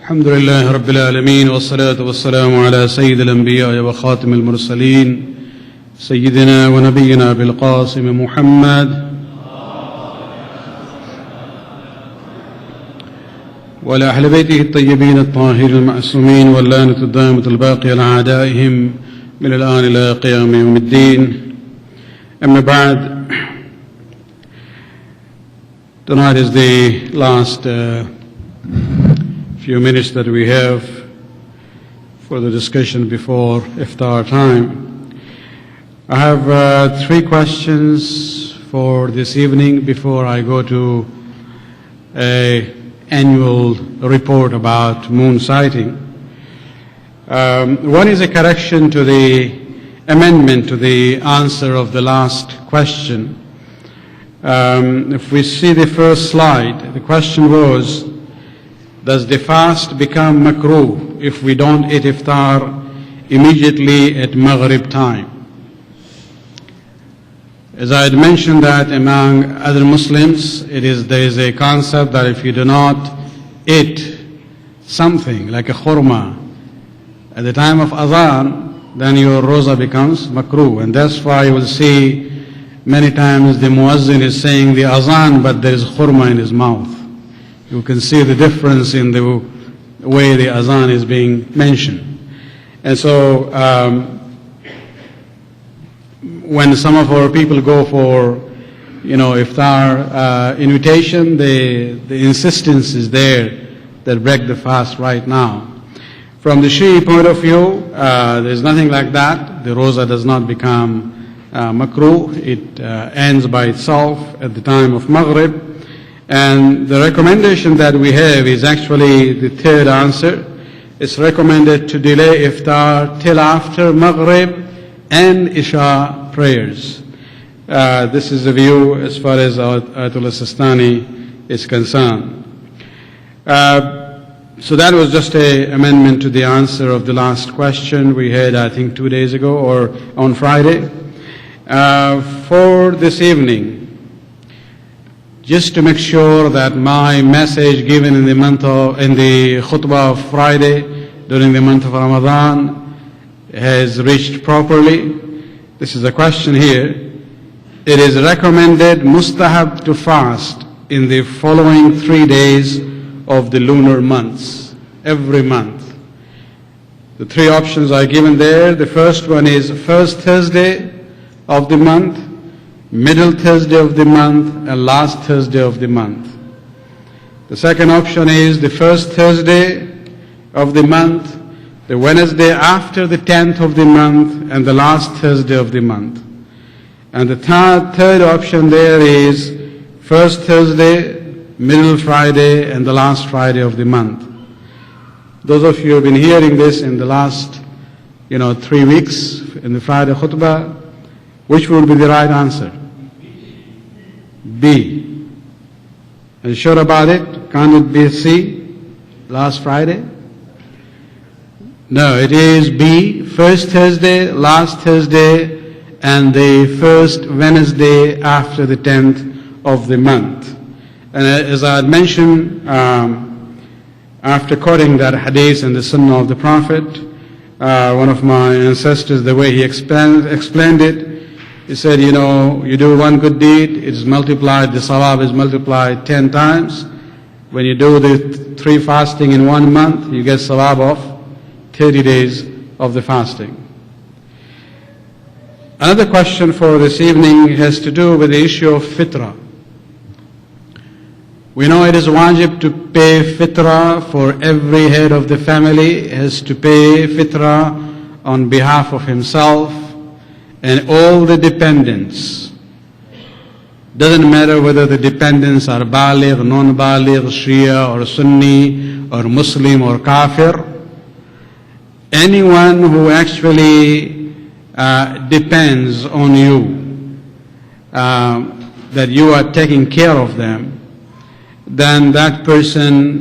الحمد لله رب العالمين والصلاة والسلام على سيد الأنبياء وخاتم المرسلين سيدنا ونبينا بالقاسم محمد وعلى أهل بيته الطيبين الطاهرين المعصومين واللعنة الدائمة الباقية على أعدائهم من الآن إلى قيام يوم الدين. أما بعد, tonight is the last few minutes that we have for the discussion before iftar time. I have three questions for this evening before I go to an annual report about moon sighting. One is a correction to the amendment to the answer of the last question. If we see the first slide, the question was, does the fast become makruh if we don't eat iftar immediately at Maghrib time? As I had mentioned that among other Muslims, there is a concept that if you do not eat something like a khurma at the time of adhan, then your roza becomes makruh. And that's why you will see many times the muazzin is saying the azan, but there is khurma in his mouth. You can see the difference in the way the azan is being mentioned. And so when some of our people go for, iftar invitation, the insistence is there that break the fast right now. From the Shi'i point of view, there's nothing like that. The roza does not become makruh. It ends by itself at the time of Maghrib. And the recommendation that we have is actually the third answer. It's recommended to delay iftar till after Maghrib and Isha prayers. This is the view as far as Ayatollah Sistani is concerned. So that was just an amendment to the answer of the last question we had, I think, 2 days ago or on Friday. For this evening, just to make sure that my message given in the khutbah of Friday during the month of Ramadan has reached properly. This is a question here. It is recommended mustahab to fast in the following 3 days of the lunar months, every month. The three options are given there. The first one is first Thursday of the month, middle Thursday of the month, and last Thursday of the month. The second option is the first Thursday of the month, the Wednesday after the 10th of the month, and the last Thursday of the month. And the third option there is first Thursday, middle Friday, and the last Friday of the month. Those of you who have been hearing this in the last 3 weeks in the Friday khutbah, which would be the right answer? B. Are you sure about it? Can't it be C? Last Friday? No, it is B. First Thursday, last Thursday, and the first Wednesday after the 10th of the month. And as I had mentioned, after quoting that hadith and the sunnah of the Prophet, one of my ancestors, the way he explained it, he said, you do one good deed, it is multiplied, the sawab is multiplied 10 times. When you do the 3 fasting in 1 month, you get sawab of 30 days of the fasting. Another question for this evening has to do with the issue of Fitr. We know it is wajib to pay Fitr for every head of the family, has to pay Fitr on behalf of himself and all the dependents. Doesn't matter whether the dependents are baligh, non-baligh, Shia or Sunni or Muslim or Kafir. Anyone who actually depends on you, that you are taking care of them, then that person,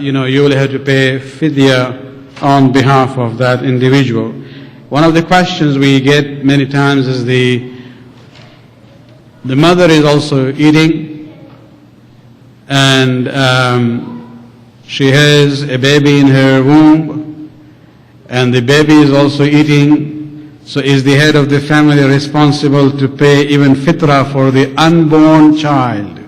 you will have to pay fidya on behalf of that individual. One of the questions we get many times is the mother is also eating, and she has a baby in her womb, and the baby is also eating, so is the head of the family responsible to pay even fitra for the unborn child?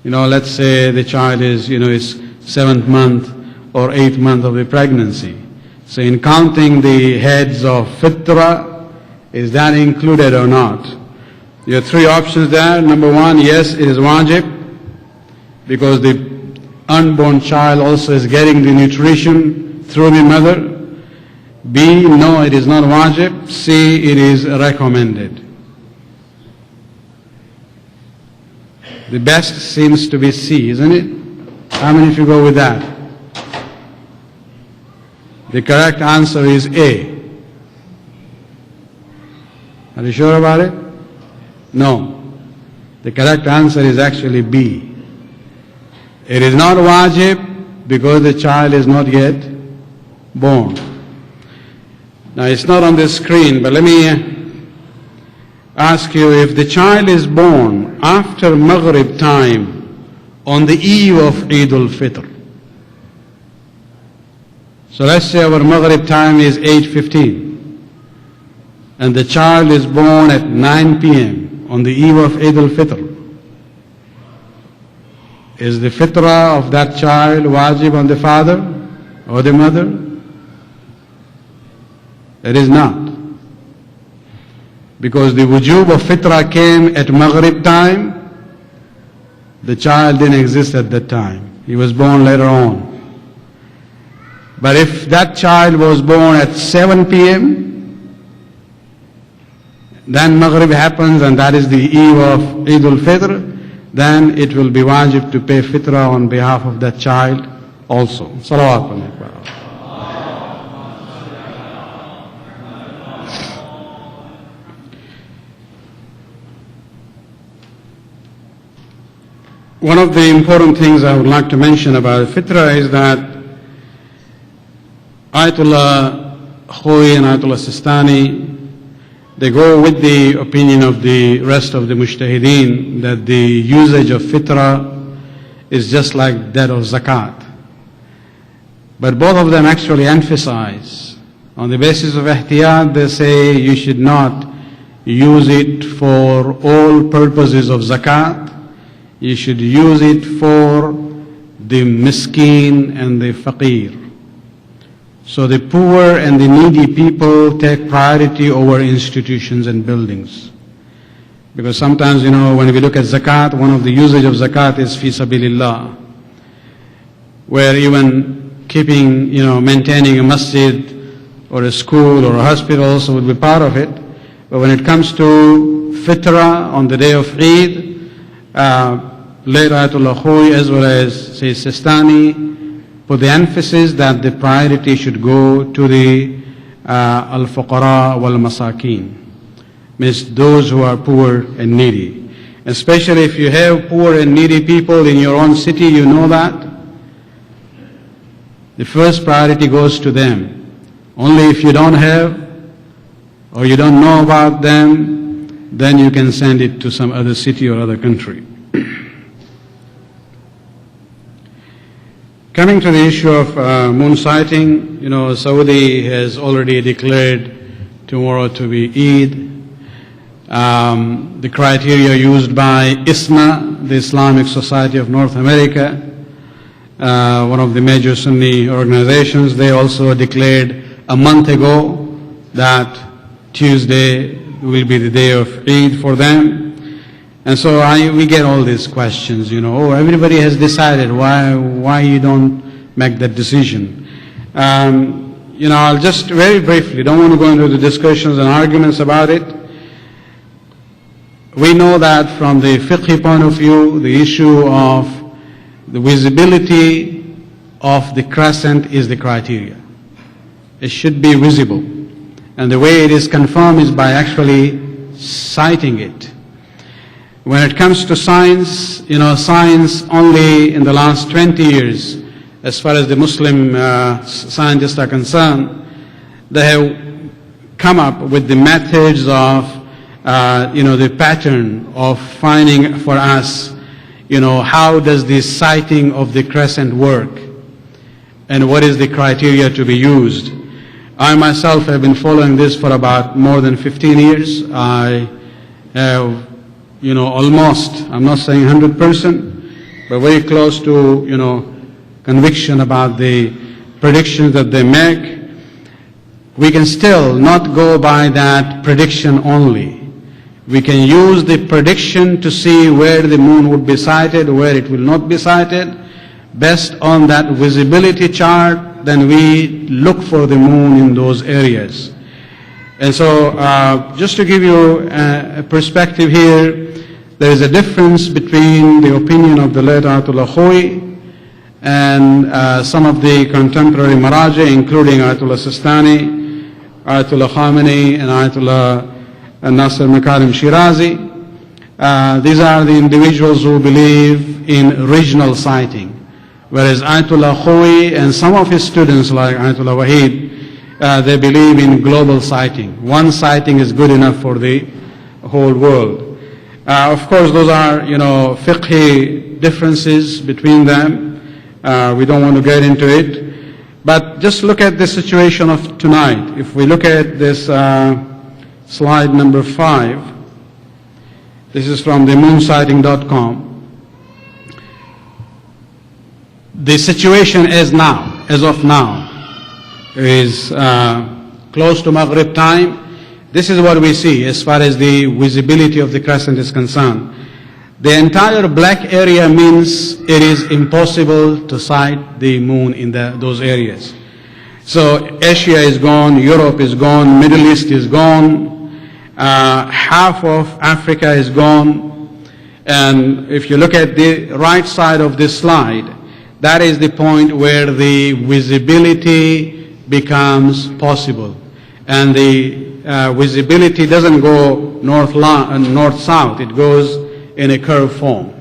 Let's say the child is, is 7th month or 8th month of the pregnancy. So in counting the heads of fitra, is that included or not? There are three options there. Number one, yes, it is wajib, because the unborn child also is getting the nutrition through the mother. B, no, it is not wajib. C, it is recommended. The best seems to be C, isn't it? How many of you go with that? The correct answer is A. Are you sure about it? No. The correct answer is actually B. It is not wajib because the child is not yet born. Now it's not on the screen, but let me ask you, if the child is born after Maghrib time on the eve of Eid al-Fitr. So let's say our Maghrib time is 8:15 and the child is born at 9 p.m. on the eve of Eid al-Fitr. Is the fitrah of that child wajib on the father or the mother? It is not. Because the wujub of fitrah came at Maghrib time, the child didn't exist at that time. He was born later on. But if that child was born at 7 p.m., then Maghrib happens and that is the eve of Eid al-Fitr, then it will be wajib to pay fitrah on behalf of that child also. Salawat alayhi. One of the important things I would like to mention about fitrah is that Ayatollah Khoyi and Ayatollah Sistani, they go with the opinion of the rest of the mujtahideen that the usage of fitrah is just like that of zakat. But both of them actually emphasize, on the basis of ihtiyat, they say you should not use it for all purposes of zakat. You should use it for the miskin and the faqir. So the poor and the needy people take priority over institutions and buildings. Because sometimes, when we look at zakat, one of the usage of zakat is fi sabilillah, where even keeping, maintaining a masjid or a school or a hospital also would be part of it. But when it comes to fitrah on the day of Eid, late Ayatollah Khoyi as well as say Sistani put the emphasis that the priority should go to the al-fuqara wal-masakin, means those who are poor and needy. Especially if you have poor and needy people in your own city, you know that the first priority goes to them. Only if you don't have or you don't know about them, then you can send it to some other city or other country. Coming to the issue of moon sighting, Saudi has already declared tomorrow to be Eid. The criteria used by ISNA, the Islamic Society of North America, one of the major Sunni organizations, they also declared a month ago that Tuesday will be the day of Eid for them. And so we get all these questions, everybody has decided, why you don't make that decision? I'll just very briefly, don't want to go into the discussions and arguments about it. We know that from the fiqh point of view, the issue of the visibility of the crescent is the criteria. It should be visible. And the way it is confirmed is by actually sighting it. When it comes to science, science only in the last 20 years, as far as the Muslim scientists are concerned, they have come up with the methods of, the pattern of finding for us, how does the sighting of the crescent work and what is the criteria to be used. I myself have been following this for about more than 15 years. I have, almost, I'm not saying 100%, but very close to, conviction about the predictions that they make. We can still not go by that prediction only. We can use the prediction to see where the moon would be sighted, where it will not be sighted. Based on that visibility chart, then we look for the moon in those areas. And so, just to give you a perspective here, there is a difference between the opinion of the late Ayatollah Khoui and some of the contemporary Maraji, including Ayatollah Sistani, Ayatollah Khamenei, and Ayatollah Nasir Makarim Shirazi. These are the individuals who believe in regional sighting, whereas Ayatollah Khoui and some of his students like Ayatollah Wahid, they believe in global sighting. One sighting is good enough for the whole world. Of course, those are, fiqhi differences between them. We don't want to get into it. But just look at the situation of tonight. If we look at this slide number 5, this is from the moonsighting.com. The situation as of now, is close to Maghrib time. This is what we see as far as the visibility of the crescent is concerned. The entire black area means it is impossible to sight the moon in those areas. So Asia is gone, Europe is gone, Middle East is gone, half of Africa is gone. And if you look at the right side of this slide, that is the point where the visibility becomes possible. And the visibility doesn't go north-south, it goes in a curved form.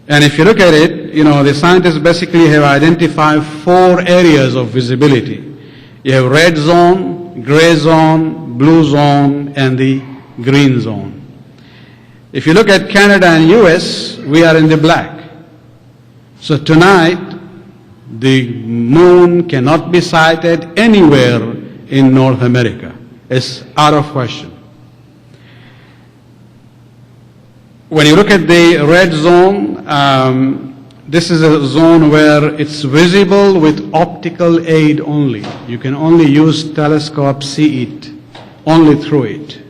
And if you look at it, the scientists basically have identified 4 areas of visibility. You have red zone, gray zone, blue zone, and the green zone. If you look at Canada and US, we are in the black. So tonight, the moon cannot be sighted anywhere in North America. It's out of question. When you look at the red zone, this is a zone where it's visible with optical aid only. You can only use telescope, see it, only through it.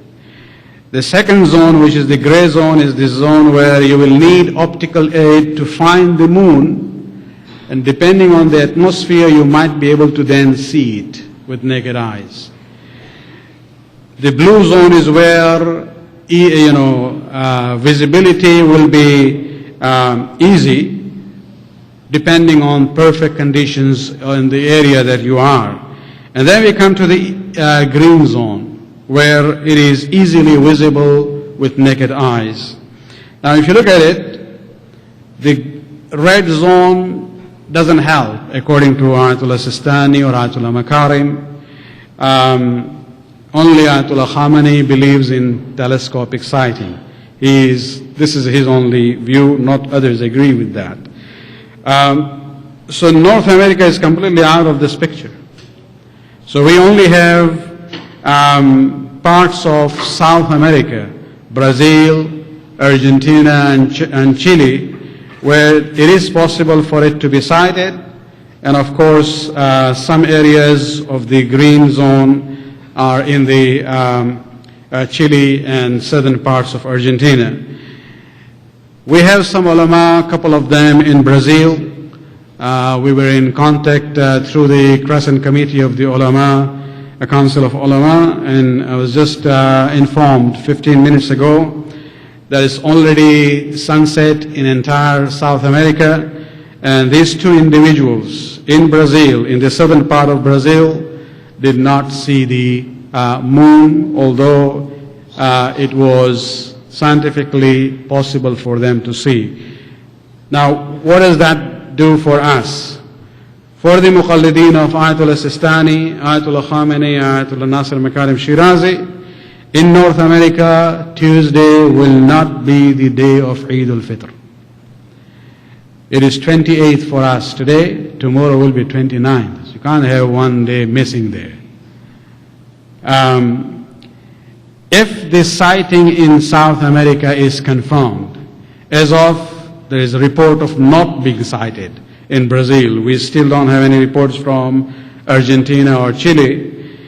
The second zone, which is the gray zone, is the zone where you will need optical aid to find the moon, and depending on the atmosphere, you might be able to then see it with naked eyes. The blue zone is where visibility will be easy, depending on perfect conditions in the area that you are. And then we come to the green zone, where it is easily visible with naked eyes. Now, if you look at it, the red zone doesn't help, according to Ayatollah Sistani or Ayatollah Makarim. Only Ayatollah Khamenei believes in telescopic sighting. This is his only view, not others agree with that. So North America is completely out of this picture. So we only have parts of South America, Brazil, Argentina, and Chile, where it is possible for it to be sighted, and of course some areas of the green zone are in the Chile and southern parts of Argentina. We have some ulama, a couple of them in Brazil. We were in contact through the Crescent Committee of the Ulama, a Council of Ulama, and I was just informed 15 minutes ago that it's already sunset in entire South America, and these 2 individuals in Brazil, in the southern part of Brazil, did not see the moon, although it was scientifically possible for them to see. Now, what does that do for us? For the muqallideen of Ayatollah Sistani, Ayatollah Khamenei, Ayatollah Nasir Makarim Shirazi, in North America, Tuesday will not be the day of Eid al-Fitr. It is 28th for us today, tomorrow will be 29th. So you can't have one day missing there. If this sighting in South America is confirmed, as of there is a report of not being sighted in Brazil, we still don't have any reports from Argentina or Chile.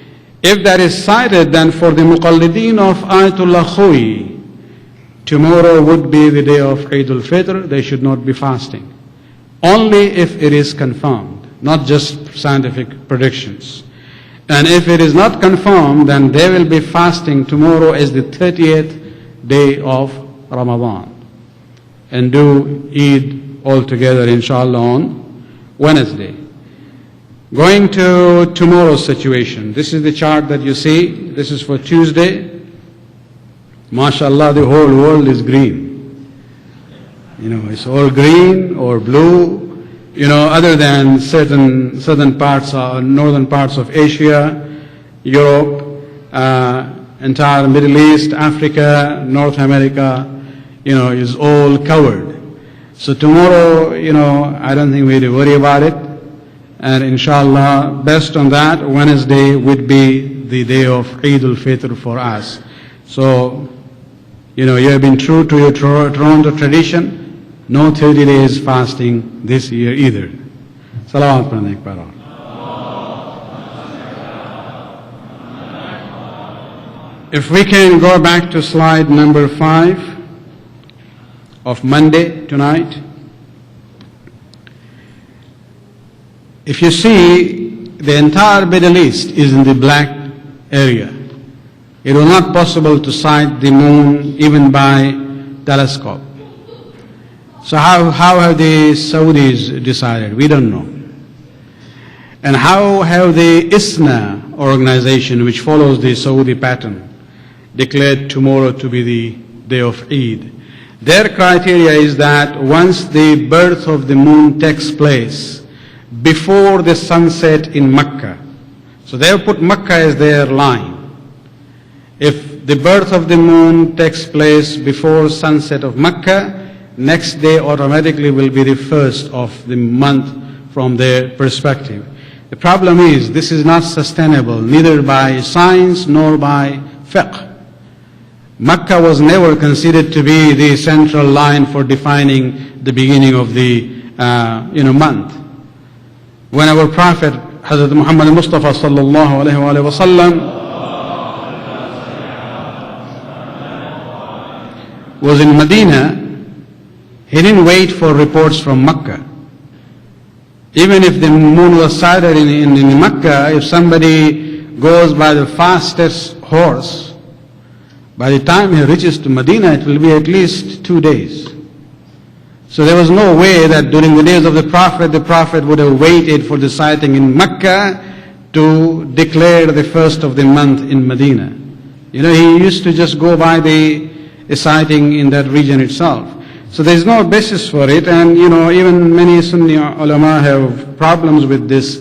If that is sighted, then for the Muqallideen of Ayatollah Khoui, tomorrow would be the day of Eid al-Fitr, they should not be fasting. Only if it is confirmed, not just scientific predictions. And if it is not confirmed, then they will be fasting tomorrow as the 30th day of Ramadhan. And do Eid altogether, inshallah, on Wednesday. Going to tomorrow's situation. This is the chart that you see. This is for Tuesday. MashaAllah, the whole world is green. You know, it's all green or blue. You know, other than certain parts, northern parts of Asia, Europe, entire Middle East, Africa, North America, you know, is all covered. So tomorrow, you know, I don't think we need to worry about it. And inshallah, based on that, Wednesday would be the day of Eid al-Fitr for us. So, you know, you have been true to your Toronto tradition. No 30 days fasting this year either. Salawat Pranik Para. If we can go back to slide number 5 of Monday tonight. If you see, the entire Middle East is in the black area. It was not possible to sight the moon even by telescope. So how have the Saudis decided? We don't know. And how have the ISNA organization, which follows the Saudi pattern, declared tomorrow to be the day of Eid? Their criteria is that once the birth of the moon takes place, before the sunset in Mecca. So they have put Mecca as their line. If the birth of the moon takes place before sunset of Mecca, next day automatically will be the first of the month from their perspective. The problem is this is not sustainable, neither by science nor by fiqh. Mecca was never considered to be the central line for defining the beginning of the month. When our Prophet, Hazrat Muhammad Mustafa sallallahu alayhi wa sallam, was in Medina, he didn't wait for reports from Mecca. Even if the moon was sighted in Mecca, if somebody goes by the fastest horse, by the time he reaches to Medina, it will be at least 2 days. So there was no way that during the days of the Prophet would have waited for the sighting in Mecca to declare the first of the month in Medina. You know, he used to just go by the sighting in that region itself. So there is no basis for it, and you know, even many Sunni ulama have problems with this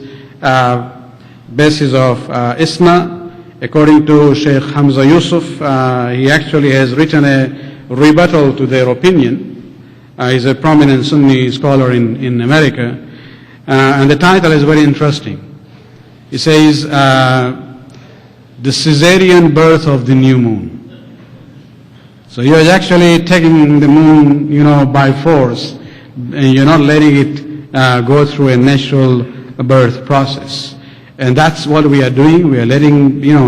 basis of ISNA. According to Sheikh Hamza Yusuf, he actually has written a rebuttal to their opinion. He's a prominent Sunni scholar in America, and the title is very interesting. He says, "The Caesarean Birth of the New Moon." So you're actually taking the moon, you know, by force, and you're not letting it go through a natural birth process. And that's what we are doing. We are letting, you know,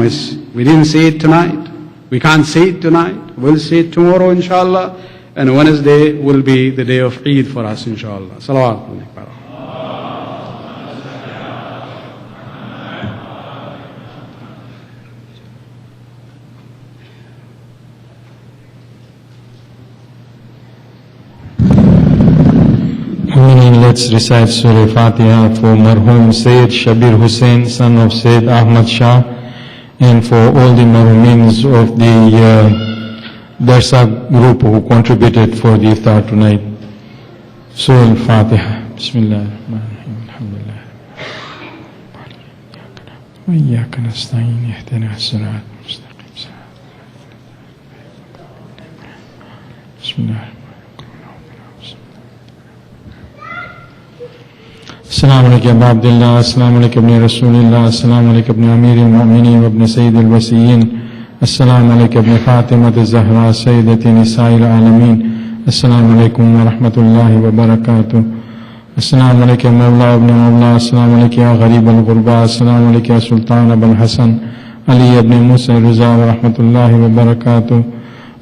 we didn't see it tonight. We can't see it tonight. We'll see it tomorrow, inshallah. And Wednesday will be the day of Eid for us, inshallah. Salawat. Let's recite Surah Fatiha for Marhum Sayyid Shabir Hussain, son of Sayyid Ahmad Shah, and for all the Marhumins of the Darsa group who contributed for the iftar tonight. Surah Al-Fatiha. Bismillahirrahmanirrahim. Alhamdulillah. Wa iyyaka nasta'in. Ihdina as-siratal mustaqim. Bismillah. अस्सलाम वालेकुम अबा अब्दुल्लाह, अस्सलाम वालेकुम इब्न रसूलिल्लाह, अस्सलाम वालेकुम इब्न अमीरिल मोमिनीन व इब्न सय्यिदिल वसीय्यीन, अस्सलाम वालेकुम इब्न फातिमतिज़ ज़हरा सय्यदति निसाइल आलमीन, अस्सलाम वालेकुम व रहमतुल्लाहि व बरकातुहू। अस्सलाम वालेकुम मौला इब्न मौला, अस्सलाम वालेकुम या गरीब अल गुरबा, अस्सलाम वालेकुम या सुल्तान अबुल हसन अली इब्न मूसा रज़ा व रहमतुल्लाहि व बरकातुहू।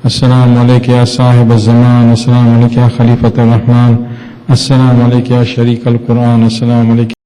अस्सलाम वालेकुम या साहिब ज़मान, अस्सलाम वालेकुम या खलीफतुर रहमान, अस्सलाम वालेकुम या शरीक अल कुरान, अस्सलाम वालेकुम